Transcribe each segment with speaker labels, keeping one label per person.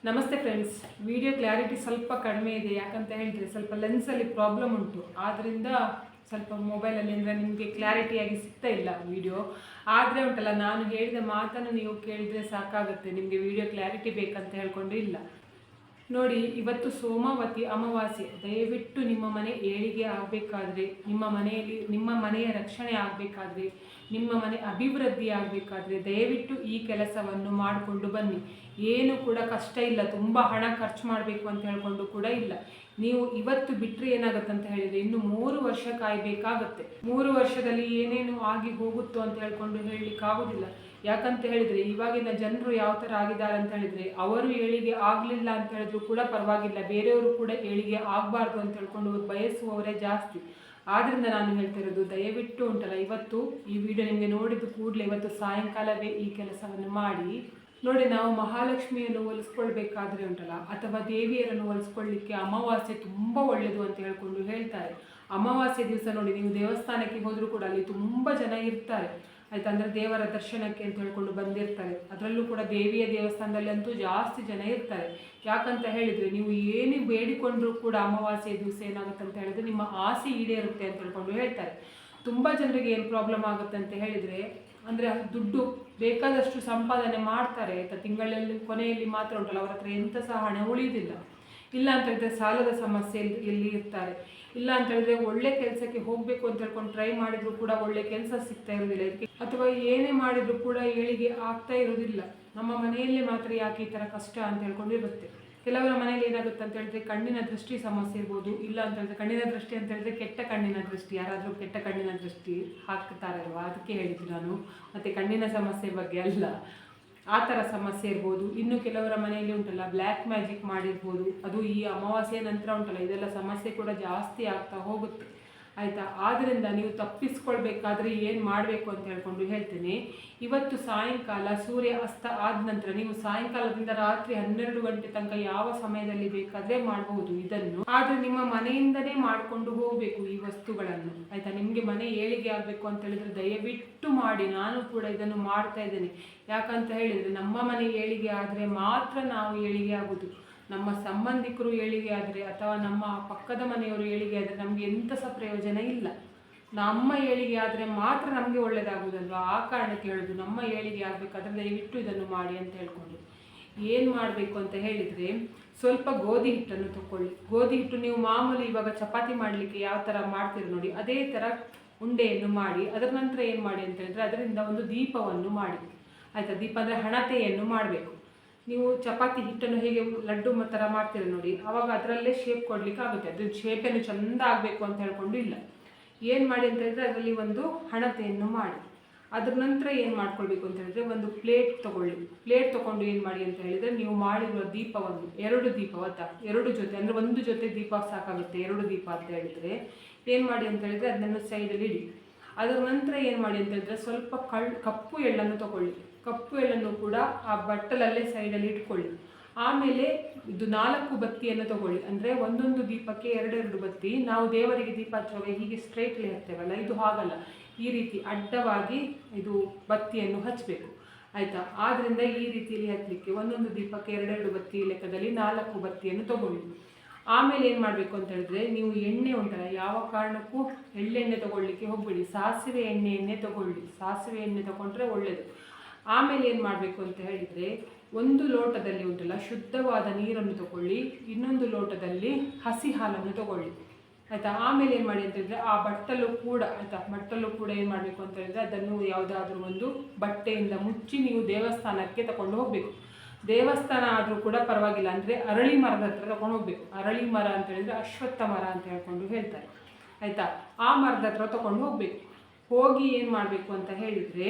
Speaker 1: ನಮಸ್ತೆ friends, video clarity ಸ್ವಲ್ಪ ಕಡಿಮೆ ಇದೆ. ಯಾಕಂತ ಹೇಳಿದರೆ ಸ್ವಲ್ಪ ಲೆನ್ಸಲ್ಲಿ ಪ್ರಾಬ್ಲಮ್ ಉಂಟು. ಆದ್ದರಿಂದ ಸ್ವಲ್ಪ ಮೊಬೈಲಲ್ಲಿ ಅಂದರೆ ನಿಮಗೆ ಕ್ಲಾರಿಟಿಯಾಗಿ ಸಿಗ್ತಾ ಇಲ್ಲ ವಿಡಿಯೋ. ಆದರೆ ಉಂಟಲ್ಲ, ನಾನು ಹೇಳಿದ ಮಾತನ್ನು ನೀವು ಕೇಳಿದರೆ ಸಾಕಾಗುತ್ತೆ. ನಿಮಗೆ ವಿಡಿಯೋ ಕ್ಲಾರಿಟಿ ಬೇಕಂತ ಹೇಳ್ಕೊಂಡು ಇಲ್ಲ. ನೋಡಿ, ಇವತ್ತು ಸೋಮಾವತಿ ಅಮಾವಾಸ್ಯೆ. ದಯವಿಟ್ಟು ನಿಮ್ಮ ಮನೆ ಏಳಿಗೆ ಆಗಬೇಕಾದ್ರೆ, ನಿಮ್ಮ ಮನೆಯ ರಕ್ಷಣೆ ಆಗಬೇಕಾದ್ರೆ, ನಿಮ್ಮ ಮನೆ ಅಭಿವೃದ್ಧಿ ಆಗಬೇಕಾದ್ರೆ ದಯವಿಟ್ಟು ಈ ಕೆಲಸವನ್ನು ಮಾಡಿಕೊಂಡು ಬನ್ನಿ. ಏನು ಕೂಡ ಕಷ್ಟ ಇಲ್ಲ, ತುಂಬ ಹಣ ಖರ್ಚು ಮಾಡಬೇಕು ಅಂತ ಹೇಳ್ಕೊಂಡು ಕೂಡ ಇಲ್ಲ. ನೀವು ಇವತ್ತು ಬಿಟ್ಟರೆ ಏನಾಗುತ್ತೆ ಅಂತ ಹೇಳಿದರೆ ಇನ್ನು 3 ವರ್ಷ ಕಾಯಬೇಕಾಗುತ್ತೆ. 3 ವರ್ಷದಲ್ಲಿ ಏನೇನು ಆಗಿ ಹೋಗುತ್ತೋ ಅಂತ ಹೇಳ್ಕೊಂಡು ಹೇಳಲಿಕ್ಕಾಗೋದಿಲ್ಲ. ಯಾಕಂತ ಹೇಳಿದರೆ ಇವಾಗಿನ ಜನರು ಯಾವ ಥರ ಆಗಿದ್ದಾರೆ ಅಂತ ಹೇಳಿದರೆ, ಅವರು ಏಳಿಗೆ ಆಗಲಿಲ್ಲ ಅಂತ ಹೇಳಿದ್ರು ಕೂಡ ಪರವಾಗಿಲ್ಲ, ಬೇರೆಯವರು ಕೂಡ ಏಳಿಗೆ ಆಗಬಾರ್ದು ಅಂತ ಹೇಳ್ಕೊಂಡು ಬಯಸುವವರೇ ಜಾಸ್ತಿ. ಆದ್ದರಿಂದ ನಾನು ಹೇಳ್ತಿರೋದು, ದಯವಿಟ್ಟು ಉಂಟಲ್ಲ, ಇವತ್ತು ಈ ವಿಡಿಯೋ ನಿಮಗೆ ನೋಡಿದ ಕೂಡಲೇ ಇವತ್ತು ಸಾಯಂಕಾಲವೇ ಈ ಕೆಲಸವನ್ನು ಮಾಡಿ. ನೋಡಿ, ನಾವು ಮಹಾಲಕ್ಷ್ಮಿಯನ್ನು ಒಲಿಸ್ಕೊಳ್ಬೇಕಾದ್ರೆ ಉಂಟಲ್ಲ, ಅಥವಾ ದೇವಿಯರನ್ನು ಒಲಿಸ್ಕೊಳ್ಳಿಕ್ಕೆ ಅಮಾವಾಸ್ಯೆ ತುಂಬ ಒಳ್ಳೆಯದು ಅಂತ ಹೇಳ್ಕೊಂಡು ಹೇಳ್ತಾರೆ. ಅಮಾವಾಸ್ಯೆ ದಿವಸ ನೋಡಿ, ನೀವು ದೇವಸ್ಥಾನಕ್ಕೆ ಹೋದರೂ ಕೂಡ ಅಲ್ಲಿ ತುಂಬ ಜನ ಇರ್ತಾರೆ, ಆಯ್ತು. ಅಂದರೆ ದೇವರ ದರ್ಶನಕ್ಕೆ ಅಂತ ಹೇಳ್ಕೊಂಡು ಬಂದಿರ್ತಾರೆ. ಅದರಲ್ಲೂ ಕೂಡ ದೇವಿಯ ದೇವಸ್ಥಾನದಲ್ಲಿ ಅಂತೂ ಜಾಸ್ತಿ ಜನ ಇರ್ತಾರೆ. ಯಾಕಂತ ಹೇಳಿದರೆ, ನೀವು ಏನೇ ಬೇಡಿಕೊಂಡ್ರೂ ಕೂಡ ಅಮಾವಾಸ್ಯೆ ದಿವಸ ಏನಾಗುತ್ತೆ ಅಂತ ಹೇಳಿದರೆ ನಿಮ್ಮ ಆಸೆ ಈಡೇರುತ್ತೆ ಅಂತ ಹೇಳ್ಕೊಂಡು ಹೇಳ್ತಾರೆ. ತುಂಬ ಜನರಿಗೆ ಏನು ಪ್ರಾಬ್ಲಮ್ ಆಗುತ್ತೆ ಅಂತ ಹೇಳಿದರೆ, ಅಂದರೆ ದುಡ್ಡು ಬೇಕಾದಷ್ಟು ಸಂಪಾದನೆ ಮಾಡ್ತಾರೆ ಆಯಿತಾ, ತಿಂಗಳಲ್ಲಿ ಕೊನೆಯಲ್ಲಿ ಮಾತ್ರ ಉಂಟಲ್ಲ, ಅವರ ಹತ್ರ ಎಂಥ ಸಹ ಹಣ ಉಳಿಯೋದಿಲ್ಲ. ಇಲ್ಲ ಅಂತ ಹೇಳಿದ್ರೆ ಸಾಲದ ಸಮಸ್ಯೆಯಲ್ಲಿ ಇರ್ತಾರೆ. ಇಲ್ಲ ಅಂತ ಹೇಳಿದ್ರೆ ಒಳ್ಳೆ ಕೆಲಸಕ್ಕೆ ಹೋಗಬೇಕು ಅಂತ ಹೇಳ್ಕೊಂಡು ಟ್ರೈ ಮಾಡಿದ್ರು ಕೂಡ ಒಳ್ಳೆ ಕೆಲಸ ಸಿಗ್ತಾ ಇರೋದಿಲ್ಲ, ಅಥವಾ ಏನೇ ಮಾಡಿದ್ರು ಕೂಡ ಏಳಿಗೆ ಆಗ್ತಾ ಇರೋದಿಲ್ಲ. ನಮ್ಮ ಮನೆಯಲ್ಲೇ ಮಾತ್ರ ಯಾಕೆ ಈ ಥರ ಕಷ್ಟ ಅಂತ ಹೇಳ್ಕೊಂಡು ಇರುತ್ತೆ. ಕೆಲವರ ಮನೇಲಿ ಏನಾಗುತ್ತೆ ಅಂತ ಹೇಳಿದ್ರೆ ಕಣ್ಣಿನ ದೃಷ್ಟಿ ಸಮಸ್ಯೆ ಇರ್ಬೋದು. ಇಲ್ಲ ಅಂತ ಹೇಳಿದ್ರೆ ಕಣ್ಣಿನ ದೃಷ್ಟಿ ಅಂತ ಹೇಳಿದ್ರೆ ಕೆಟ್ಟ ಕಣ್ಣಿನ ದೃಷ್ಟಿ, ಯಾರಾದರೂ ಕೆಟ್ಟ ಕಣ್ಣಿನ ದೃಷ್ಟಿ ಹಾಕ್ತಾರಲ್ವ, ಅದಕ್ಕೆ ಹೇಳಿದ್ದು ನಾನು. ಮತ್ತು ಕಣ್ಣಿನ ಸಮಸ್ಯೆ ಬಗ್ಗೆ ಅಲ್ಲ, ಆ ಥರ ಸಮಸ್ಯೆ ಇರ್ಬೋದು. ಇನ್ನು ಕೆಲವರ ಮನೆಯಲ್ಲಿ ಉಂಟಲ್ಲ ಬ್ಲ್ಯಾಕ್ ಮ್ಯಾಜಿಕ್ ಮಾಡಿರ್ಬೋದು. ಅದು ಈ ಅಮಾವಾಸ್ಯೆ ನಂತರ ಉಂಟಲ್ಲ, ಇದೆಲ್ಲ ಸಮಸ್ಯೆ ಕೂಡ ಜಾಸ್ತಿ ಆಗ್ತಾ ಹೋಗುತ್ತೆ, ಆಯಿತಾ. ಆದ್ದರಿಂದ ನೀವು ತಪ್ಪಿಸ್ಕೊಳ್ಬೇಕಾದ್ರೆ ಏನು ಮಾಡಬೇಕು ಅಂತ ಹೇಳ್ಕೊಂಡು ಹೇಳ್ತೇನೆ. ಇವತ್ತು ಸಾಯಂಕಾಲ ಸೂರ್ಯ ಅಸ್ತ ಆದ ನಂತರ ನೀವು ಸಾಯಂಕಾಲದಿಂದ ರಾತ್ರಿ 12 ಗಂಟೆ ತನಕ ಯಾವ ಸಮಯದಲ್ಲಿ ಬೇಕಾದರೆ ಮಾಡಬಹುದು ಇದನ್ನು. ಆದರೆ ನಿಮ್ಮ ಮನೆಯಿಂದನೇ ಮಾಡಿಕೊಂಡು ಹೋಗಬೇಕು ಈ ವಸ್ತುಗಳನ್ನು, ಆಯಿತಾ. ನಿಮಗೆ ಮನೆ ಏಳಿಗೆ ಆಗಬೇಕು ಅಂತ ಹೇಳಿದರೆ ದಯವಿಟ್ಟು ಮಾಡಿ. ನಾನು ಕೂಡ ಇದನ್ನು ಮಾಡ್ತಾ ಇದ್ದೇನೆ. ಯಾಕಂತ ಹೇಳಿದರೆ ನಮ್ಮ ಮನೆ ಏಳಿಗೆ ಆದರೆ ಮಾತ್ರ ನಾವು ಏಳಿಗೆ ಆಗೋದು. ನಮ್ಮ ಸಂಬಂಧಿಕರು ಏಳಿಗೆ ಆದರೆ ಅಥವಾ ನಮ್ಮ ಪಕ್ಕದ ಮನೆಯವರು ಏಳಿಗೆ ಆದರೆ ನಮಗೆ ಎಂಥ ಸಹ ಪ್ರಯೋಜನ ಇಲ್ಲ. ನಮ್ಮ ಏಳಿಗೆ ಆದರೆ ಮಾತ್ರ ನಮಗೆ ಒಳ್ಳೆಯದಾಗೋದಲ್ವ. ಆ ಕಾರಣಕ್ಕೆ ಹೇಳೋದು, ನಮ್ಮ ಏಳಿಗೆ ಆಗಬೇಕಾದ್ರೆ ದಯವಿಟ್ಟು ಇದನ್ನು ಮಾಡಿ ಅಂತ ಹೇಳ್ಕೊಂಡು. ಏನು ಮಾಡಬೇಕು ಅಂತ ಹೇಳಿದರೆ, ಸ್ವಲ್ಪ ಗೋಧಿ ಹಿಟ್ಟನ್ನು ತಗೊಳ್ಳಿ. ಗೋಧಿ ಹಿಟ್ಟು ನೀವು ಮಾಮೂಲಿ ಇವಾಗ ಚಪಾತಿ ಮಾಡಲಿಕ್ಕೆ ಯಾವ ಥರ ಮಾಡ್ತೀರಿ ನೋಡಿ, ಅದೇ ಥರ ಉಂಡೆಯನ್ನು ಮಾಡಿ. ಅದರ ನಂತರ ಏನು ಮಾಡಿ ಅಂತ ಹೇಳಿದರೆ ಅದರಿಂದ ಒಂದು ದೀಪವನ್ನು ಮಾಡಿ, ಆಯಿತಾ. ದೀಪ ಅಂದರೆ ಹಣತೆಯನ್ನು ಮಾಡಬೇಕು. ನೀವು ಚಪಾತಿ ಹಿಟ್ಟನ್ನು ಹೇಗೆ ಲಡ್ಡು ಥರ ಮಾಡ್ತೀರ ನೋಡಿ, ಆವಾಗ ಅದರಲ್ಲೇ ಶೇಪ್ ಕೊಡಲಿಕ್ಕೆ ಆಗುತ್ತೆ. ಅದ್ರ ಶೇಪೇನು ಚೆಂದ ಆಗಬೇಕು ಅಂತ ಹೇಳ್ಕೊಂಡು ಇಲ್ಲ. ಏನು ಮಾಡಿ ಅಂತ ಹೇಳಿದ್ರೆ ಅದರಲ್ಲಿ ಒಂದು ಹಣತೆಯನ್ನು ಮಾಡಿ. ಅದ್ರ ನಂತರ ಏನು ಮಾಡ್ಕೊಳ್ಬೇಕು ಅಂತ ಹೇಳಿದ್ರೆ ಒಂದು ಪ್ಲೇಟ್ ತೊಗೊಳ್ಳಿ. ಪ್ಲೇಟ್ ತೊಗೊಂಡು ಏನು ಮಾಡಿ ಅಂತ ಹೇಳಿದರೆ ನೀವು ಮಾಡಿರುವ ದೀಪವನ್ನು 2 ದೀಪ ಅಥವಾ 2 ಜೊತೆ, ಅಂದರೆ ಒಂದು ಜೊತೆ ದೀಪ ಸಾಕಾಗುತ್ತೆ, 2 ದೀಪ ಅಂತ ಹೇಳಿದರೆ ಏನು ಮಾಡಿ ಅಂತ ಹೇಳಿದರೆ ಅದನ್ನು ಸೈಡಲ್ಲಿ ಇಡಿ. ಅದರ ನಂತರ ಏನು ಮಾಡಿ ಅಂತ ಹೇಳಿದ್ರೆ ಸ್ವಲ್ಪ ಕಪ್ಪು ಎಳ್ಳನ್ನು ತೊಗೊಳ್ಳಿ. ಕಪ್ಪು ಎಳ್ಳನ್ನು ಕೂಡ ಆ ಬಟ್ಟಲಲ್ಲೇ ಸೈಡಲ್ಲಿ ಇಟ್ಕೊಳ್ಳಿ. ಆಮೇಲೆ ಇದು 4 ಬತ್ತಿಯನ್ನು ತಗೊಳ್ಳಿ. ಅಂದರೆ ಒಂದೊಂದು ದೀಪಕ್ಕೆ 2 ಬತ್ತಿ. ನಾವು ದೇವರಿಗೆ ದೀಪ ಹಚ್ಚುವಾಗ ಹೀಗೆ ಸ್ಟ್ರೈಟ್ಲಿ ಹಚ್ತೇವಲ್ಲ, ಇದು ಹಾಗಲ್ಲ, ಈ ರೀತಿ ಅಡ್ಡವಾಗಿ ಇದು ಬತ್ತಿಯನ್ನು ಹಚ್ಚಬೇಕು, ಆಯಿತಾ. ಆದ್ದರಿಂದ ಈ ರೀತಿಯಲ್ಲಿ ಹಚ್ಚಲಿಕ್ಕೆ ಒಂದೊಂದು ದೀಪಕ್ಕೆ 2 ಬತ್ತಿ ಲೆಕ್ಕದಲ್ಲಿ 4 ಬತ್ತಿಯನ್ನು ತಗೊಳ್ಳಿ. ಆಮೇಲೆ ಏನು ಮಾಡಬೇಕು ಅಂತ ಹೇಳಿದ್ರೆ, ನೀವು ಎಣ್ಣೆ ಉಂಟಲ್ಲ, ಯಾವ ಕಾರಣಕ್ಕೂ ಎಳ್ಳೆಣ್ಣೆ ತೊಗೊಳ್ಳಿಕ್ಕೆ ಹೋಗಬೇಡಿ, ಸಾಸಿವೆ ಎಣ್ಣೆಯನ್ನೇ ತಗೊಳ್ಳಿ. ಸಾಸಿವೆ ಎಣ್ಣೆ ತಗೊಂಡ್ರೆ ಒಳ್ಳೆಯದು. ಆಮೇಲೆ ಏನು ಮಾಡಬೇಕು ಅಂತ ಹೇಳಿದರೆ, ಒಂದು ಲೋಟದಲ್ಲಿ ಉಂಟಲ್ಲ ಶುದ್ಧವಾದ ನೀರನ್ನು ತಗೊಳ್ಳಿ, ಇನ್ನೊಂದು ಲೋಟದಲ್ಲಿ ಹಸಿ ಹಾಲನ್ನು ತಗೊಳ್ಳಿ, ಆಯಿತಾ. ಆಮೇಲೆ ಏನು ಮಾಡಿ ಅಂತ ಹೇಳಿದರೆ ಆ ಬಟ್ಟಲು ಕೂಡ, ಆಯಿತಾ, ಬಟ್ಟಲು ಕೂಡ ಏನು ಮಾಡಬೇಕು ಅಂತ ಹೇಳಿದರೆ ಅದನ್ನು ಯಾವುದಾದ್ರೂ ಒಂದು ಬಟ್ಟೆಯಿಂದ ಮುಚ್ಚಿ ನೀವು ದೇವಸ್ಥಾನಕ್ಕೆ ತಗೊಂಡು ಹೋಗಬೇಕು. ದೇವಸ್ಥಾನ ಆದರೂ ಕೂಡ ಪರವಾಗಿಲ್ಲ, ಅಂದರೆ ಅರಳಿ ಮರದ ಹತ್ರ ತಗೊಂಡು ಹೋಗಬೇಕು. ಅರಳಿ ಮರ ಅಂತ ಹೇಳಿದರೆ ಅಶ್ವತ್ಥ ಮರ ಅಂತ ಹೇಳ್ಕೊಂಡು ಹೇಳ್ತಾರೆ, ಆಯಿತಾ. ಆ ಮರದ ಹತ್ರ ತಗೊಂಡು ಹೋಗಬೇಕು. ಹೋಗಿ ಏನು ಮಾಡಬೇಕು ಅಂತ ಹೇಳಿದರೆ,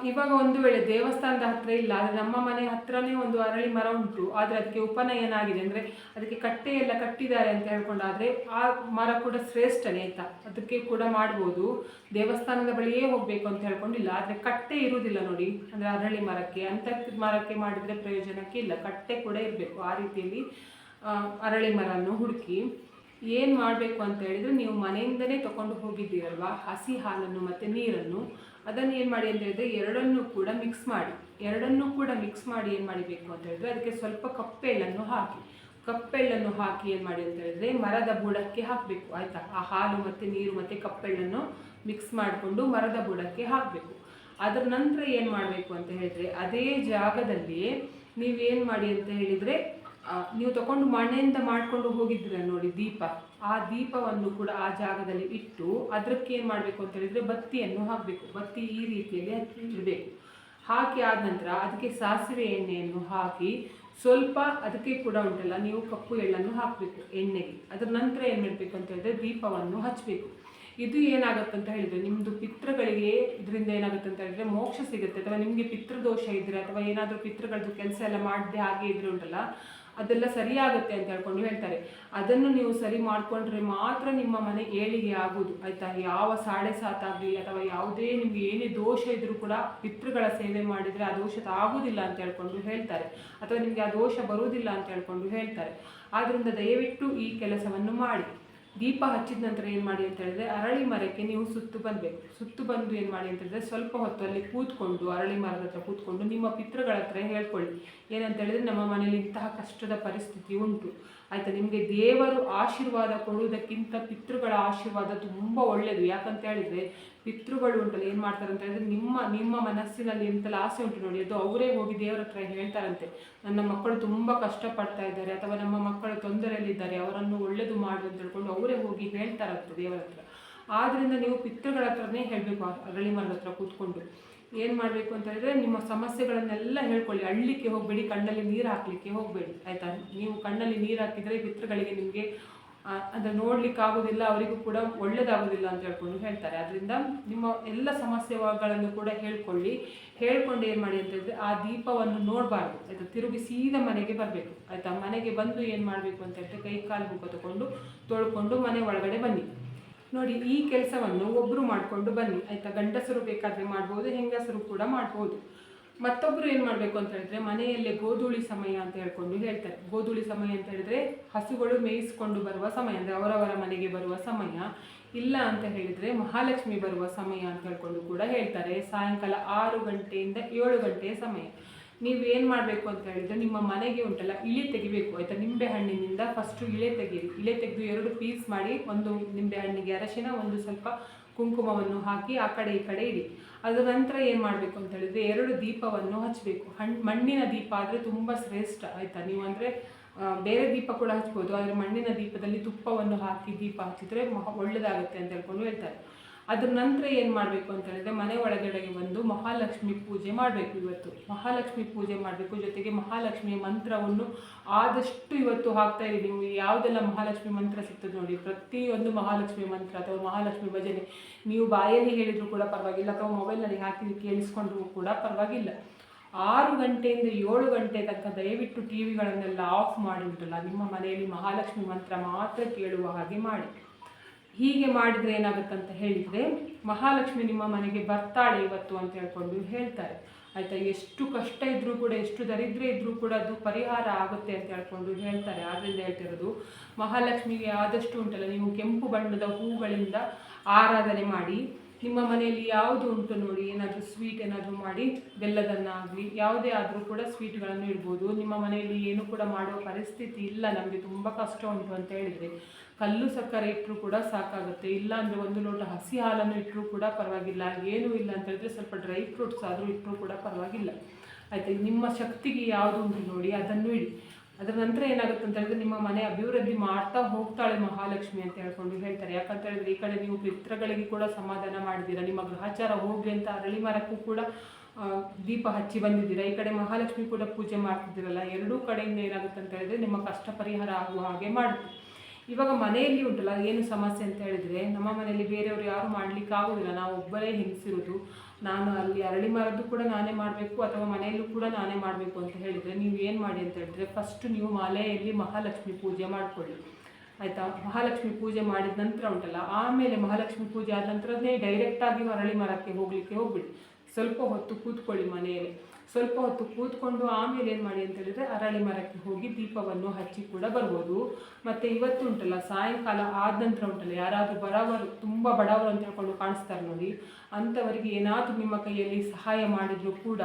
Speaker 1: ಇವಾಗ ಒಂದು ವೇಳೆ ದೇವಸ್ಥಾನದ ಹತ್ರ ಇಲ್ಲ, ಆದರೆ ನಮ್ಮ ಮನೆ ಹತ್ರನೇ ಒಂದು ಅರಳಿ ಮರ ಉಂಟು, ಆದರೆ ಅದಕ್ಕೆ ಉಪನಯನ ಆಗಿದೆ, ಅಂದರೆ ಅದಕ್ಕೆ ಕಟ್ಟೆ ಎಲ್ಲ ಕಟ್ಟಿದ್ದಾರೆ ಅಂತ ಹೇಳ್ಕೊಂಡಾದರೆ ಆ ಮರ ಕೂಡ ಶ್ರೇಷ್ಠನೇ, ಆಯಿತಾ. ಅದಕ್ಕೆ ಕೂಡ ಮಾಡ್ಬೋದು. ದೇವಸ್ಥಾನದ ಬಳಿಯೇ ಹೋಗಬೇಕು ಅಂತ ಹೇಳ್ಕೊಂಡಿಲ್ಲ, ಆದರೆ ಕಟ್ಟೆ ಇರುವುದಿಲ್ಲ ನೋಡಿ, ಅಂದರೆ ಅರಳಿ ಮರಕ್ಕೆ, ಅಂಥ ಮರಕ್ಕೆ ಮಾಡಿದರೆ ಪ್ರಯೋಜನಕ್ಕೆ ಇಲ್ಲ, ಕಟ್ಟೆ ಕೂಡ ಇರಬೇಕು. ಆ ರೀತಿಯಲ್ಲಿ ಅರಳಿ ಮರವನ್ನು ಹುಡುಕಿ ಏನು ಮಾಡಬೇಕು ಅಂತ ಹೇಳಿದರೆ, ನೀವು ಮನೆಯಿಂದಲೇ ತೊಗೊಂಡು ಹೋಗಿದ್ದೀರಲ್ವ ಹಸಿ ಹಾಲನ್ನು ಮತ್ತು ನೀರನ್ನು, ಅದನ್ನು ಏನು ಮಾಡಿ ಅಂತ ಹೇಳಿದರೆ ಎರಡನ್ನೂ ಕೂಡ ಮಿಕ್ಸ್ ಮಾಡಿ. ಎರಡನ್ನೂ ಕೂಡ ಮಿಕ್ಸ್ ಮಾಡಿ ಏನು ಮಾಡಬೇಕು ಅಂತ ಹೇಳಿದ್ರೆ ಅದಕ್ಕೆ ಸ್ವಲ್ಪ ಕಪ್ಪೆಳ್ಳನ್ನು ಹಾಕಿ ಏನು ಮಾಡಿ ಅಂತ ಹೇಳಿದ್ರೆ ಮರದ ಬುಡಕ್ಕೆ ಹಾಕಬೇಕು. ಆಯಿತಾ? ಆ ಹಾಲು ಮತ್ತು ನೀರು ಮತ್ತು ಕಪ್ಪೆಳ್ಳನ್ನು ಮಿಕ್ಸ್ ಮಾಡಿಕೊಂಡು ಮರದ ಬುಡಕ್ಕೆ ಹಾಕಬೇಕು. ಅದರ ನಂತರ ಏನು ಮಾಡಬೇಕು ಅಂತ ಹೇಳಿದ್ರೆ ಅದೇ ಜಾಗದಲ್ಲಿ ನೀವೇನು ಮಾಡಿ ಅಂತ ಹೇಳಿದರೆ ನೀವು ತಗೊಂಡು ಮನೆಯಿಂದ ಮಾಡ್ಕೊಂಡು ಹೋಗಿದ್ದೀರ ನೋಡಿ ದೀಪ, ಆ ದೀಪವನ್ನು ಕೂಡ ಆ ಜಾಗದಲ್ಲಿ ಇಟ್ಟು ಅದಕ್ಕೆ ಏನು ಮಾಡಬೇಕು ಅಂತ ಹೇಳಿದರೆ ಬತ್ತಿಯನ್ನು ಹಾಕಬೇಕು. ಬತ್ತಿ ಈ ರೀತಿಯಲ್ಲಿ ಇಡಬೇಕು. ಹಾಕಿ ಆದ ನಂತರ ಅದಕ್ಕೆ ಸಾಸಿವೆ ಎಣ್ಣೆಯನ್ನು ಹಾಕಿ ಸ್ವಲ್ಪ ಅದಕ್ಕೆ ಕೂಡ ಉಂಟಲ್ಲ ನೀವು ಕಪ್ಪು ಎಳ್ಳನ್ನು ಹಾಕಬೇಕು ಎಣ್ಣೆಗೆ. ಅದರ ನಂತರ ಏನು ಮಾಡಬೇಕು ಅಂತ ಹೇಳಿದ್ರೆ ದೀಪವನ್ನು ಹಚ್ಚಬೇಕು. ಇದು ಏನಾಗುತ್ತೆ ಅಂತ ಹೇಳಿದರೆ ನಿಮ್ಮದು ಪಿತೃಗಳಿಗೆ ಇದರಿಂದ ಏನಾಗುತ್ತೆ ಅಂತ ಹೇಳಿದ್ರೆ ಮೋಕ್ಷ ಸಿಗುತ್ತೆ. ಅಥವಾ ನಿಮಗೆ ಪಿತೃದೋಷ ಇದ್ದರೆ ಅಥವಾ ಏನಾದರೂ ಪಿತೃಗಳದ್ದು ಕೆಲಸ ಎಲ್ಲ ಮಾಡದೆ ಹಾಗೆ ಇದ್ರೆ ಉಂಟಲ್ಲ ಅದೆಲ್ಲ ಸರಿಯಾಗುತ್ತೆ ಅಂತ ಹೇಳ್ಕೊಂಡು ಹೇಳ್ತಾರೆ. ಅದನ್ನು ನೀವು ಸರಿ ಮಾಡಿಕೊಂಡ್ರೆ ಮಾತ್ರ ನಿಮ್ಮ ಮನೆ ಏಳಿಗೆ ಆಗೋದು. ಆಯಿತಾ? ಯಾವ ಸಾಡೆ ಸಾತಾಗಲಿ ಅಥವಾ ಯಾವುದೇ ನಿಮಗೆ ಏನೇ ದೋಷ ಇದ್ದರೂ ಕೂಡ ಪಿತೃಗಳ ಸೇವೆ ಮಾಡಿದರೆ ಆ ದೋಷ ಆಗೋದಿಲ್ಲ ಅಂತ ಹೇಳ್ಕೊಂಡು ಹೇಳ್ತಾರೆ. ಅಥವಾ ನಿಮಗೆ ಆ ದೋಷ ಬರುವುದಿಲ್ಲ ಅಂತ ಹೇಳ್ಕೊಂಡು ಹೇಳ್ತಾರೆ. ಆದ್ದರಿಂದ ದಯವಿಟ್ಟು ಈ ಕೆಲಸವನ್ನು ಮಾಡಿ. ದೀಪ ಹಚ್ಚಿದ ನಂತರ ಏನು ಮಾಡಿ ಅಂತ ಹೇಳಿದ್ರೆ ಅರಳಿ ಮರಕ್ಕೆ ನೀವು ಸುತ್ತು ಬಂದು ಏನು ಮಾಡಿ ಅಂತ ಹೇಳಿದ್ರೆ ಸ್ವಲ್ಪ ಹೊತ್ತು ಅಲ್ಲಿ ಕೂತ್ಕೊಂಡು ಅರಳಿ ಮರದ ಹತ್ರ ಕೂತ್ಕೊಂಡು ನಿಮ್ಮ ಪಿತೃಗಳ ಹತ್ರ ಹೇಳ್ಕೊಳ್ಳಿ. ಏನಂತ ಹೇಳಿದ್ರೆ ನಮ್ಮ ಮನೇಲಿ ಇಂತಹ ಕಷ್ಟದ ಪರಿಸ್ಥಿತಿ ಉಂಟು. ಆಯಿತಾ? ನಿಮಗೆ ದೇವರು ಆಶೀರ್ವಾದ ಕೊಡುವುದಕ್ಕಿಂತ ಪಿತೃಗಳ ಆಶೀರ್ವಾದ ತುಂಬ ಒಳ್ಳೆಯದು. ಯಾಕಂತ ಹೇಳಿದರೆ ಪಿತೃಗಳು ಉಂಟಲ್ಲ ಏನು ಮಾಡ್ತಾರೆ ಅಂತ ಹೇಳಿದ್ರೆ ನಿಮ್ಮ ಮನಸ್ಸಿನಲ್ಲಿ ಎಂತೆಲ್ಲ ಆಸೆ ಉಂಟು ನೋಡಿ, ಅದು ಅವರೇ ಹೋಗಿ ದೇವರ ಹತ್ರ ಹೇಳ್ತಾರಂತೆ, ನನ್ನ ಮಕ್ಕಳು ತುಂಬ ಕಷ್ಟಪಡ್ತಾ ಇದ್ದಾರೆ ಅಥವಾ ನಮ್ಮ ಮಕ್ಕಳು ತೊಂದರೆಯಲ್ಲಿದ್ದಾರೆ, ಅವರನ್ನು ಒಳ್ಳೆಯದು ಮಾಡು ಅಂತ ಹೇಳ್ಕೊಂಡು ಅವರೇ ಹೋಗಿ ಹೇಳ್ತಾರಂತೆ ದೇವರ ಹತ್ರ. ಆದ್ದರಿಂದ ನೀವು ಪಿತೃಗಳ ಹತ್ರನೇ ಹೇಳಬೇಕು. ಅರಳಿ ಮರದ ಹತ್ರ ಕೂತ್ಕೊಂಡು ಏನು ಮಾಡಬೇಕು ಅಂತ ಹೇಳಿದ್ರೆ ನಿಮ್ಮ ಸಮಸ್ಯೆಗಳನ್ನೆಲ್ಲ ಹೇಳ್ಕೊಳ್ಳಿ. ಅಳ್ಳಿಕ್ಕೆ ಹೋಗಬೇಡಿ, ಕಣ್ಣಲ್ಲಿ ನೀರು ಹಾಕಲಿಕ್ಕೆ ಹೋಗಬೇಡಿ. ಆಯಿತಾ? ನೀವು ಕಣ್ಣಲ್ಲಿ ನೀರು ಹಾಕಿದರೆ ಪಿತೃಗಳಿಗೆ ನಿಮಗೆ ಅದನ್ನು ನೋಡಲಿಕ್ಕಾಗೋದಿಲ್ಲ, ಅವರಿಗೂ ಕೂಡ ಒಳ್ಳೆಯದಾಗೋದಿಲ್ಲ ಅಂತ ಹೇಳ್ಕೊಂಡು ಹೇಳ್ತಾರೆ. ಅದರಿಂದ ನಿಮ್ಮ ಎಲ್ಲ ಸಮಸ್ಯೆಗಳನ್ನು ಕೂಡ ಹೇಳ್ಕೊಂಡು ಏನು ಮಾಡಿ ಅಂತ ಹೇಳಿದ್ರೆ ಆ ದೀಪವನ್ನು ನೋಡಬಾರ್ದು. ಆಯಿತಾ? ತಿರುಗಿ ಸೀದಾ ಮನೆಗೆ ಬರಬೇಕು. ಆಯಿತಾ? ಮನೆಗೆ ಬಂದು ಏನು ಮಾಡಬೇಕು ಅಂತ ಹೇಳಿದ್ರೆ ಕೈ ಕಾಲು ಮುಖ ತಗೊಂಡು ತೊಳ್ಕೊಂಡು ಮನೆ ಒಳಗಡೆ ಬನ್ನಿ. ನೋಡಿ, ಈ ಕೆಲಸವನ್ನು ಒಬ್ಬರು ಮಾಡಿಕೊಂಡು ಬನ್ನಿ. ಆಯಿತಾ? ಗಂಡಸರು ಬೇಕಾದರೆ ಮಾಡ್ಬೋದು, ಹೆಂಗಸರು ಕೂಡ ಮಾಡ್ಬೋದು. ಮತ್ತೊಬ್ಬರು ಏನು ಮಾಡಬೇಕು ಅಂತ ಹೇಳಿದ್ರೆ ಮನೆಯಲ್ಲೇ ಗೋಧೂಳಿ ಸಮಯ ಅಂತ ಹೇಳ್ಕೊಂಡು ಹೇಳ್ತಾರೆ. ಗೋಧೂಳಿ ಸಮಯ ಅಂತ ಹೇಳಿದ್ರೆ ಹಸುಗಳು ಮೇಯಿಸ್ಕೊಂಡು ಬರುವ ಸಮಯ, ಅಂದರೆ ಅವರವರ ಮನೆಗೆ ಬರುವ ಸಮಯ. ಇಲ್ಲ ಅಂತ ಹೇಳಿದರೆ ಮಹಾಲಕ್ಷ್ಮಿ ಬರುವ ಸಮಯ ಅಂತ ಹೇಳ್ಕೊಂಡು ಕೂಡ ಹೇಳ್ತಾರೆ. ಸಾಯಂಕಾಲ 6 ಗಂಟೆಯಿಂದ 7 ಗಂಟೆಯ ಸಮಯ. ನೀವೇನು ಮಾಡಬೇಕು ಅಂತ ಹೇಳಿದರೆ ನಿಮ್ಮ ಮನೆಗೆ ಉಂಟಲ್ಲ ಇಳಿ ತೆಗಿಬೇಕು. ಆಯಿತಾ? ನಿಂಬೆ ಹಣ್ಣಿನಿಂದ ಫಸ್ಟು ಇಳೆ ತೆಗೀರಿ. ಇಳೆ ತೆಗೆದು 2 ಪೀಸ್ ಮಾಡಿ, ಒಂದು ನಿಂಬೆ ಹಣ್ಣಿಗೆ ಅರಶಿನ, ಒಂದು ಸ್ವಲ್ಪ ಕುಂಕುಮವನ್ನು ಹಾಕಿ ಆ ಕಡೆ ಈ ಕಡೆ ಇಡಿ. ಅದರ ನಂತರ ಏನು ಮಾಡಬೇಕು ಅಂತ ಹೇಳಿದರೆ 2 ದೀಪವನ್ನು ಹಚ್ಚಬೇಕು. ಮಣ್ಣಿನ ದೀಪ ಆದರೆ ತುಂಬ ಶ್ರೇಷ್ಠ. ಆಯಿತಾ? ನೀವು ಅಂದರೆ ಬೇರೆ ದೀಪ ಕೂಡ ಹಚ್ಬೋದು, ಆದರೆ ಮಣ್ಣಿನ ದೀಪದಲ್ಲಿ ತುಪ್ಪವನ್ನು ಹಾಕಿ ದೀಪ ಹಚ್ಚಿದರೆ ಒಳ್ಳೆಯದಾಗುತ್ತೆ ಅಂತ ಹೇಳ್ಕೊಂಡು ಹೇಳ್ತಾರೆ. ಅದ್ರ ನಂತರ ಏನು ಮಾಡಬೇಕು ಅಂತ ಹೇಳಿದ್ರೆ ಮನೆ ಒಳಗಡೆಗೆ ಬಂದು ಮಹಾಲಕ್ಷ್ಮಿ ಪೂಜೆ ಮಾಡಬೇಕು. ಇವತ್ತು ಮಹಾಲಕ್ಷ್ಮಿ ಪೂಜೆ ಮಾಡಬೇಕು. ಜೊತೆಗೆ ಮಹಾಲಕ್ಷ್ಮಿಯ ಮಂತ್ರವನ್ನು ಆದಷ್ಟು ಇವತ್ತು ಹಾಕ್ತಾ ಇರಿ. ನೀವು ಯಾವುದೆಲ್ಲ ಮಹಾಲಕ್ಷ್ಮಿ ಮಂತ್ರ ಸಿಗ್ತದೆ ನೋಡಿ, ಪ್ರತಿಯೊಂದು ಮಹಾಲಕ್ಷ್ಮಿ ಮಂತ್ರ ಅಥವಾ ಮಹಾಲಕ್ಷ್ಮಿ ಭಜನೆ ನೀವು ಬಾಯಲ್ಲಿ ಹೇಳಿದರೂ ಕೂಡ ಪರವಾಗಿಲ್ಲ, ಅಥವಾ ಮೊಬೈಲ್ನಲ್ಲಿ ಹಾಕಿ ಕೇಳಿಸ್ಕೊಂಡ್ರೂ ಕೂಡ ಪರವಾಗಿಲ್ಲ. 6 ಗಂಟೆಯಿಂದ 7 ಗಂಟೆ ತನಕ ದಯವಿಟ್ಟು ಟಿವಿಗಳನ್ನೆಲ್ಲ ಆಫ್ ಮಾಡಿ ಉಂಟಲ್ಲ, ನಿಮ್ಮ ಮನೆಯಲ್ಲಿ ಮಹಾಲಕ್ಷ್ಮಿ ಮಂತ್ರ ಮಾತ್ರ ಕೇಳುವ ಹಾಗೆ ಮಾಡಿ. ಹೀಗೆ ಮಾಡಿದರೆ ಏನಾಗುತ್ತಂತ ಹೇಳಿದರೆ ಮಹಾಲಕ್ಷ್ಮಿ ನಿಮ್ಮ ಮನೆಗೆ ಬರ್ತಾಳೆ ಇವತ್ತು ಅಂತ ಹೇಳ್ಕೊಂಡು ಹೇಳ್ತಾರೆ. ಆಯಿತಾ? ಎಷ್ಟು ಕಷ್ಟ ಇದ್ದರೂ ಕೂಡ, ಎಷ್ಟು ದರಿದ್ರ ಇದ್ದರೂ ಕೂಡ ಅದು ಪರಿಹಾರ ಆಗುತ್ತೆ ಅಂತ ಹೇಳ್ಕೊಂಡು ಹೇಳ್ತಾರೆ. ಆದ್ದರಿಂದ ಹೇಳ್ತಿರೋದು ಮಹಾಲಕ್ಷ್ಮಿಗೆ ಆದಷ್ಟು ಉಂಟಲ್ಲ ನೀವು ಕೆಂಪು ಬಣ್ಣದ ಹೂಗಳಿಂದ ಆರಾಧನೆ ಮಾಡಿ. ನಿಮ್ಮ ಮನೆಯಲ್ಲಿ ಯಾವುದು ಉಂಟು ನೋಡಿ, ಏನಾದರೂ ಸ್ವೀಟ್ ಏನಾದರೂ ಮಾಡಿ, ಬೆಲ್ಲದನ್ನಾಗಲಿ ಯಾವುದೇ ಆದರೂ ಕೂಡ ಸ್ವೀಟ್ಗಳನ್ನು ಇಡ್ಬೋದು. ನಿಮ್ಮ ಮನೆಯಲ್ಲಿ ಏನು ಕೂಡ ಮಾಡುವ ಪರಿಸ್ಥಿತಿ ಇಲ್ಲ, ನಮಗೆ ತುಂಬ ಕಷ್ಟ ಉಂಟು ಅಂತ ಹೇಳಿದರೆ ಕಲ್ಲು ಸಕ್ಕರೆ ಇಟ್ಟರೂ ಕೂಡ ಸಾಕಾಗುತ್ತೆ. ಇಲ್ಲ ಅಂದರೆ 1 ಲೋಟ ಹಸಿ ಹಾಲನ್ನು ಇಟ್ಟರೂ ಕೂಡ ಪರವಾಗಿಲ್ಲ. ಏನೂ ಇಲ್ಲ ಅಂತ ಹೇಳಿದ್ರೆ ಸ್ವಲ್ಪ ಡ್ರೈ ಫ್ರೂಟ್ಸ್ ಆದರೂ ಇಟ್ಟರೂ ಕೂಡ ಪರವಾಗಿಲ್ಲ. ಆಯಿತಾ? ನಿಮ್ಮ ಶಕ್ತಿಗೆ ಯಾವುದು ಉಂಟು ನೋಡಿ ಅದನ್ನು ಇಡಿ. ಅದರ ನಂತರ ಏನಾಗುತ್ತೆ ಅಂತ ಹೇಳಿದ್ರೆ ನಿಮ್ಮ ಮನೆ ಅಭಿವೃದ್ಧಿ ಮಾಡ್ತಾ ಹೋಗ್ತಾಳೆ ಮಹಾಲಕ್ಷ್ಮಿ ಅಂತ ಹೇಳ್ಕೊಂಡು ಹೇಳ್ತಾರೆ. ಯಾಕಂತ ಹೇಳಿದ್ರೆ ಈ ಕಡೆ ನೀವು ಪಿತೃಗಳಿಗೆ ಕೂಡ ಸಮಾಧಾನ ಮಾಡಿದ್ದೀರಾ, ನಿಮ್ಮ ಗ್ರಹಚಾರ ಹೋಗಲಿ ಅಂತ ಅರಳಿ ಮರಕ್ಕೂ ಕೂಡ ದೀಪ ಹಚ್ಚಿ ಬಂದಿದ್ದೀರಾ, ಈ ಕಡೆ ಮಹಾಲಕ್ಷ್ಮಿ ಕೂಡ ಪೂಜೆ ಮಾಡ್ತಿದ್ದೀರಲ್ಲ, ಎರಡೂ ಕಡೆಯಿಂದ ಏನಾಗುತ್ತೆ ಅಂತ ಹೇಳಿದ್ರೆ ನಿಮ್ಮ ಕಷ್ಟ ಪರಿಹಾರ ಆಗುವ ಹಾಗೆ ಮಾಡುತ್ತೆ. ಇವಾಗ ಮನೆಯಲ್ಲಿ ಉಂಟಲ್ಲ ಏನು ಸಮಸ್ಯೆ ಅಂತ ಹೇಳಿದರೆ ನಮ್ಮ ಮನೆಯಲ್ಲಿ ಬೇರೆಯವರು ಯಾರು ಮಾಡಲಿಕ್ಕೆ ಆಗೋದಿಲ್ಲ, ನಾವು ಒಬ್ಬರೇ ಹೆಂಗಸಿರೋದು. ನಾನು ಅಲ್ಲಿ ಅರಳಿ ಮರದ್ದು ಕೂಡ ನಾನೇ ಮಾಡಬೇಕು ಅಥವಾ ಮನೆಯಲ್ಲೂ ಕೂಡ ನಾನೇ ಮಾಡಬೇಕು ಅಂತ ಹೇಳಿದರೆ ನೀವು ಏನು ಮಾಡಿ ಅಂತ ಹೇಳಿದ್ರೆ ಫಸ್ಟು ನೀವು ಮನೆಯಲ್ಲಿ ಮಹಾಲಕ್ಷ್ಮಿ ಪೂಜೆ ಮಾಡಿಕೊಳ್ಳಿ. ಆಯಿತಾ? ಮಹಾಲಕ್ಷ್ಮಿ ಪೂಜೆ ಮಾಡಿದ ನಂತರ ಉಂಟಲ್ಲ, ಆಮೇಲೆ ಮಹಾಲಕ್ಷ್ಮಿ ಪೂಜೆ ಆದ ನಂತರನೇ ಡೈರೆಕ್ಟಾಗಿ ಅರಳಿ ಮರಕ್ಕೆ ಹೋಗಲಿಕ್ಕೆ ಹೋಗ್ಬಿಡಿ. ಸ್ವಲ್ಪ ಹೊತ್ತು ಕೂತ್ಕೊಳ್ಳಿ ಮನೆಯಲ್ಲಿ. ಸ್ವಲ್ಪ ಹೊತ್ತು ಕೂತ್ಕೊಂಡು ಆಮೇಲೆ ಏನು ಮಾಡಿ ಅಂತ ಹೇಳಿದ್ರೆ ಅರಳಿ ಮರಕ್ಕೆ ಹೋಗಿ ದೀಪವನ್ನು ಹಚ್ಚಿ ಕೂಡ ಬರ್ಬೋದು. ಮತ್ತು ಇವತ್ತು ಉಂಟಲ್ಲ ಸಾಯಂಕಾಲ ಆದ ನಂತರ ಉಂಟಲ್ಲ ಯಾರಾದರೂ ಬಡವರು ತುಂಬ ಬಡವರು ಅಂತ ಹೇಳ್ಕೊಂಡು ಕಾಣಿಸ್ತಾರೆ ನೋಡಿ, ಅಂಥವರಿಗೆ ಏನಾದರೂ ನಿಮ್ಮ ಕೈಯಲ್ಲಿ ಸಹಾಯ ಮಾಡಿದರೂ ಕೂಡ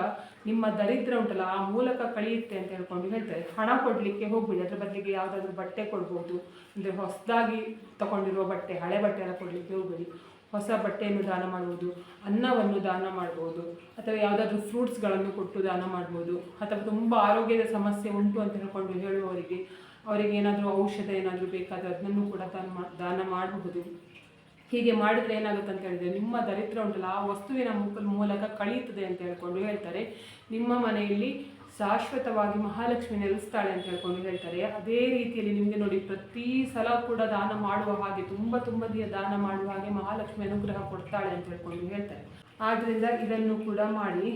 Speaker 1: ನಿಮ್ಮ ದರಿದ್ರ ಉಂಟಲ್ಲ ಆ ಮೂಲಕ ಕಳೆಯುತ್ತೆ ಅಂತ ಹೇಳ್ಕೊಂಡು ಹೇಳ್ತಾರೆ. ಹಣ ಕೊಡಲಿಕ್ಕೆ ಹೋಗ್ಬಿಡಿ, ಅದರ ಬದಲಿಗೆ ಯಾವುದಾದ್ರೂ ಬಟ್ಟೆ ಕೊಡ್ಬೋದು. ಅಂದರೆ ಹೊಸದಾಗಿ ತಗೊಂಡಿರುವ ಬಟ್ಟೆ, ಹಳೆ ಬಟ್ಟೆ ಎಲ್ಲ ಕೊಡಲಿಕ್ಕೆ ಹೋಗ್ಬೇಡಿ. ಹೊಸ ಬಟ್ಟೆಯನ್ನು ದಾನ ಮಾಡುವುದು, ಅನ್ನವನ್ನು ದಾನ ಮಾಡ್ಬೋದು, ಅಥವಾ ಯಾವುದಾದ್ರೂ ಫ್ರೂಟ್ಸ್ಗಳನ್ನು ಕೊಟ್ಟು ದಾನ ಮಾಡ್ಬೋದು. ಅಥವಾ ತುಂಬ ಆರೋಗ್ಯದ ಸಮಸ್ಯೆ ಉಂಟು ಅಂತ ಹೇಳ್ಕೊಂಡು ಹೇಳುವವರಿಗೆ ಅವರಿಗೆ ಏನಾದರೂ ಔಷಧ ಏನಾದರೂ ಬೇಕಾದರೆ ಅದನ್ನು ಕೂಡ ದಾನ ಮಾಡಬಹುದು. ಹೀಗೆ ಮಾಡಿದರೆ ಏನಾಗುತ್ತೆ ಅಂತ ಹೇಳಿದರೆ ನಿಮ್ಮ ದರಿದ್ರ ಉಂಟಲ್ಲ ಆ ವಸ್ತುವಿನ ಮೂಲಕ ಕಳೀತದೆ ಅಂತ ಹೇಳ್ಕೊಂಡು ಹೇಳ್ತಾರೆ. ನಿಮ್ಮ ಮನೆಯಲ್ಲಿ ಶಾಶ್ವತವಾಗಿ ಮಹಾಲಕ್ಷ್ಮಿ ನೆಲೆಸ್ತಾಳೆ ಅಂತ ಹೇಳ್ಕೊಂಡು ಹೇಳ್ತಾರೆ. ಅದೇ ರೀತಿಯಲ್ಲಿ ನಿಮಗೆ ನೋಡಿ ಪ್ರತಿ ಸಲ ಕೂಡ ದಾನ ಮಾಡುವ ಹಾಗೆ ತುಂಬ ದಾನ ಮಾಡುವ ಹಾಗೆ ಮಹಾಲಕ್ಷ್ಮಿ ಅನುಗ್ರಹ ಕೊಡ್ತಾಳೆ ಅಂತ ಹೇಳ್ಕೊಂಡು ಹೇಳ್ತಾರೆ. ಆದ್ದರಿಂದ ಇದನ್ನು ಕೂಡ ಮಾಡಿ.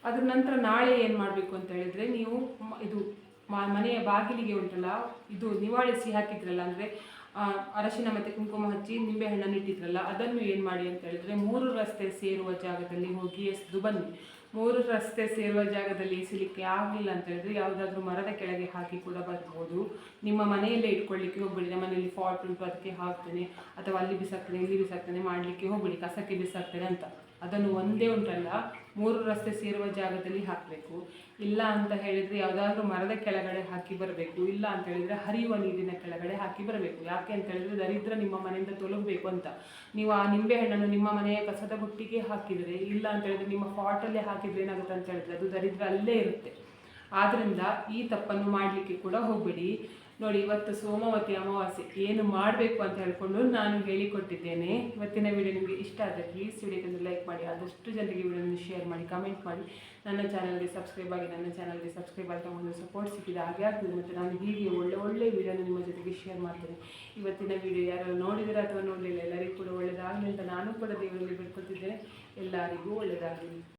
Speaker 1: ಅದ್ರ ನಂತರ ನಾಳೆ ಏನು ಮಾಡಬೇಕು ಅಂತ ಹೇಳಿದರೆ, ನೀವು ಇದು ಮನೆಯ ಬಾಗಿಲಿಗೆ ಉಂಟಲ್ಲ ಇದು ನಿವಾಳಿಸಿ ಹಾಕಿದ್ರಲ್ಲ, ಅಂದರೆ ಅರಶಿನ ಮತ್ತು ಕುಂಕುಮ ಹಚ್ಚಿ ನಿಂಬೆಹಣ್ಣನ್ನು ಇಟ್ಟಿದ್ರಲ್ಲ, ಅದನ್ನು ಏನು ಮಾಡಿ ಅಂತ ಹೇಳಿದರೆ 3 ರಸ್ತೆ ಸೇರುವ ಜಾಗದಲ್ಲಿ ಹೋಗಿ ಎಸೆದು ಬನ್ನಿ. 3 ರಸ್ತೆ ಸೇರುವ ಜಾಗದಲ್ಲಿ ಎಸಿಲಿಕ್ಕೆ ಆಗಲಿಲ್ಲ ಅಂತ ಹೇಳಿದ್ರೆ ಯಾವುದಾದ್ರೂ ಮರದ ಕೆಳಗೆ ಹಾಕಿ ಕೂಡ ಬರ್ಬೋದು. ನಿಮ್ಮ ಮನೆಯಲ್ಲೇ ಇಟ್ಕೊಳ್ಳಿಕ್ಕೆ ಹೋಗ್ಬೇಡಿ, ನಮ್ಮ ಮನೆಯಲ್ಲಿ ಫಾಲ್ಟ್ ಉಂಟು ಅದಕ್ಕೆ ಹಾಕ್ತೇನೆ ಅಥವಾ ಅಲ್ಲಿ ಬಿಸಾಕ್ತೇನೆ ಇಲ್ಲಿ ಬಿಸಾಕ್ತೇನೆ ಮಾಡಲಿಕ್ಕೆ ಹೋಗ್ಬೇಡಿ, ಕಸಕ್ಕೆ ಬಿಸಾಕ್ತೇನೆ ಅಂತ. ಅದನ್ನು ಒಂದೇ ಉಂಟಲ್ಲ 3 ರಸ್ತೆ ಸೇರುವ ಜಾಗದಲ್ಲಿ ಹಾಕಬೇಕು. ಇಲ್ಲ ಅಂತ ಹೇಳಿದರೆ ಯಾವುದಾದ್ರೂ ಮರದ ಕೆಳಗಡೆ ಹಾಕಿ ಬರಬೇಕು. ಇಲ್ಲ ಅಂತ ಹೇಳಿದರೆ ಹರಿಯುವ ನೀರಿನ ಕೆಳಗಡೆ ಹಾಕಿ ಬರಬೇಕು. ಯಾಕೆ ಅಂತ ಹೇಳಿದರೆ ದರಿದ್ರ ನಿಮ್ಮ ಮನೆಯಿಂದ ತೊಲಗಬೇಕು ಅಂತ. ನೀವು ಆ ನಿಂಬೆಹಣ್ಣನ್ನು ನಿಮ್ಮ ಮನೆಯ ಕಸದ ಬುಟ್ಟಿಗೆ ಹಾಕಿದರೆ, ಇಲ್ಲ ಅಂತ ಹೇಳಿದರೆ ನಿಮ್ಮ ಫಾಟಲ್ಲೇ ಹಾಕಿದರೆ ಏನಾಗುತ್ತೆ ಅಂತ ಹೇಳಿದರೆ ಅದು ದರಿದ್ರ ಅಲ್ಲೇ ಇರುತ್ತೆ. ಆದ್ದರಿಂದ ಈ ತಪ್ಪನ್ನು ಮಾಡಲಿಕ್ಕೆ ಕೂಡ ಹೋಗಬೇಡಿ. ನೋಡಿ, ಇವತ್ತು ಸೋಮವತಿ ಅಮಾವಾಸ್ಯೆ ಏನು ಮಾಡಬೇಕು ಅಂತ ಹೇಳ್ಕೊಂಡು ನಾನು ಹೇಳಿಕೊಟ್ಟಿದ್ದೇನೆ. ಇವತ್ತಿನ ವಿಡಿಯೋ ನಿಮಗೆ ಇಷ್ಟ ಆದರೆ ಪ್ಲೀಸ್ ವಿಡಿಯೋಕ್ಕೆ ಲೈಕ್ ಮಾಡಿ, ಆದಷ್ಟು ಜನರಿಗೆ ವಿಡಿಯೋವನ್ನು ಶೇರ್ ಮಾಡಿ, ಕಮೆಂಟ್ ಮಾಡಿ, ನನ್ನ ಚಾನಲ್ಗೆ ಸಬ್ಸ್ಕ್ರೈಬ್ ಆಗಿ ಒಂದು ಸಪೋರ್ಟ್ ಸಿಕ್ಕಿದೆ ಹಾಗೆ ಆಗ್ತದೆ. ಮತ್ತು ನಾನು ಹೀಗೆ ಒಳ್ಳೆ ವಿಡಿಯೋನ ನಿಮ್ಮ ಜೊತೆಗೆ ಶೇರ್ ಮಾಡ್ತೇನೆ. ಇವತ್ತಿನ ವಿಡಿಯೋ ಯಾರು ನೋಡಿದರೆ ಅಥವಾ ನೋಡಲಿಲ್ಲ ಎಲ್ಲರಿಗೂ ಕೂಡ ಒಳ್ಳೆಯದಾಗಲಿ ಅಂತ ನಾನು ಕೂಡ ದೇವರಲ್ಲಿ ಬಿಡ್ಕೊತಿದ್ದೇನೆ. ಎಲ್ಲರಿಗೂ ಒಳ್ಳೆಯದಾಗಲಿ.